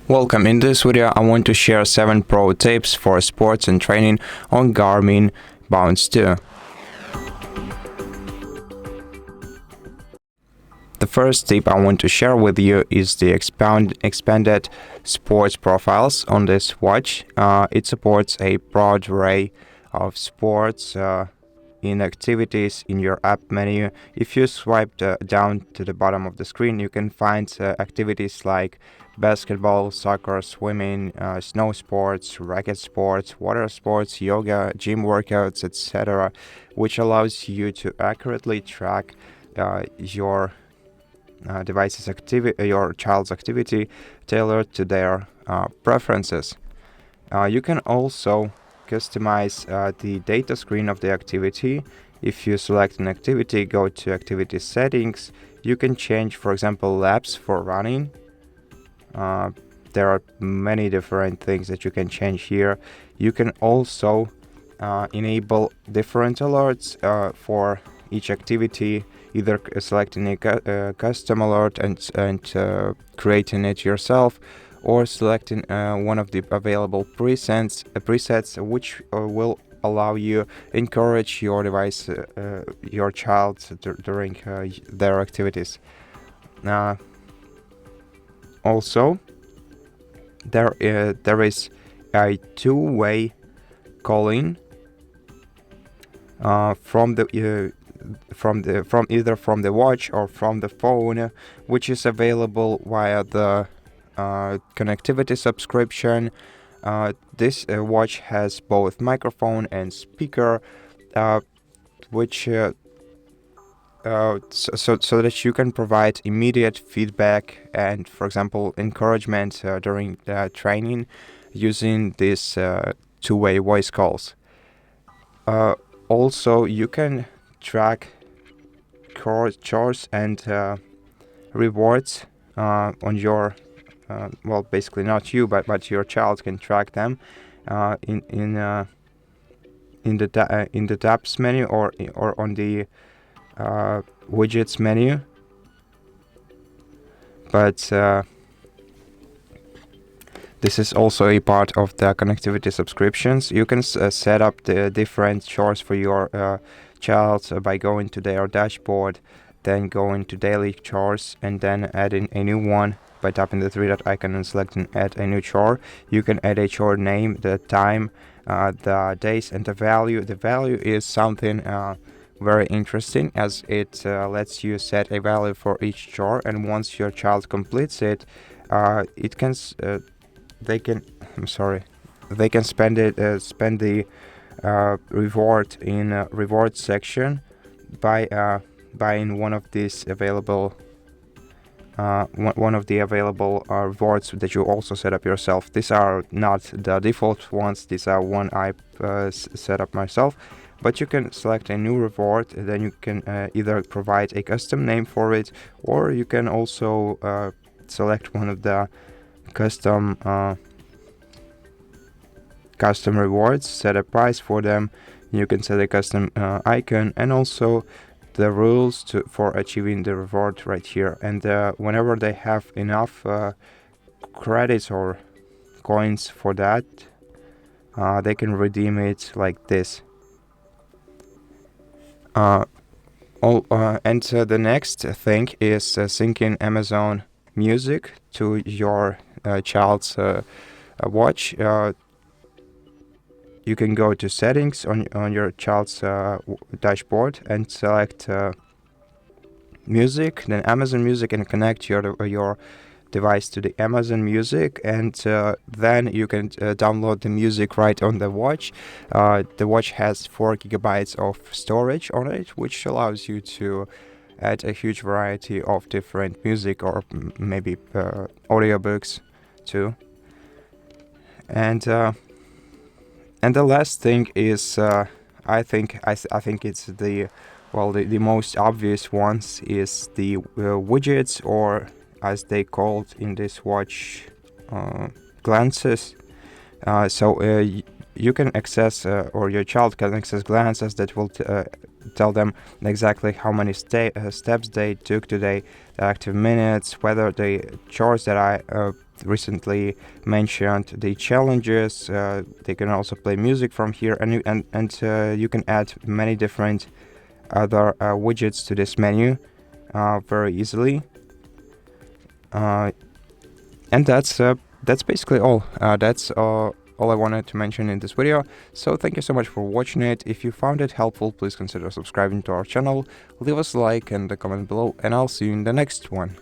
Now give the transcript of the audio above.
Welcome. In this video, I want to share 7 pro tips for sports and training on GARMIN Bounce 2. The first tip I want to share with you is the expanded sports profiles on this watch. It supports a broad array of sports in activities in your app menu. If you swipe down to the bottom of the screen, you can find activities like basketball, soccer, swimming, snow sports, racket sports, water sports, yoga, gym workouts, etc., which allows you to accurately track your your child's activity tailored to their preferences. You can also customize the data screen of the activity. If you select an activity, go to activity settings. You can change, for example, laps for running. There are many different things that you can change here. You can also enable different alerts for each activity, either selecting a custom alert and creating it yourself, or selecting one of the available presets, which will allow you encourage your device, your child during their activities. Also, there is a two-way calling from either from the watch or from the phone, which is available via the connectivity subscription. This watch has both microphone and speaker, which so that you can provide immediate feedback and, for example, encouragement during training using these two-way voice calls. Also, you can track chores and rewards on your well, basically not you, but your child can track them in the tabs menu or on the widgets menu. But this is also a part of the connectivity subscriptions. You can set up the different chores for your child by going to their dashboard, then going to daily chores, and then adding a new one by tapping the three dot icon and selecting add a new chore. You can add a chore name, the time, the days, and the value. The value is something very interesting, as it lets you set a value for each chore, and once your child completes it, they can spend the reward in reward section by buying one of these available one of the available rewards that you also set up yourself. These are not the default ones. These are one I set up myself. But you can select a new reward, and then you can either provide a custom name for it, or you can also select one of the custom rewards, set a price for them. You can set a custom icon, and also the rules for achieving the reward right here. And whenever they have enough credits or coins for that, they can redeem it like this. And the next thing is syncing Amazon Music to your child's watch. You can go to settings on your child's dashboard and select music, then Amazon Music, and connect your device to the Amazon Music, and then you can download the music right on the watch. The watch has 4 GB of storage on it, which allows you to add a huge variety of different music, or maybe audiobooks too. And the last thing is, I think it's the most obvious ones is the widgets, or as they called in this watch, glances. So you can access, or your child can access glances that will tell them exactly how many steps they took today, the active minutes, whether the chores that I recently mentioned the challenges. They can also play music from here, and you can add many different other widgets to this menu very easily. And that's basically all. That's all I wanted to mention in this video. So thank you so much for watching it. If you found it helpful, please consider subscribing to our channel, leave us a like and a comment below, and I'll see you in the next one.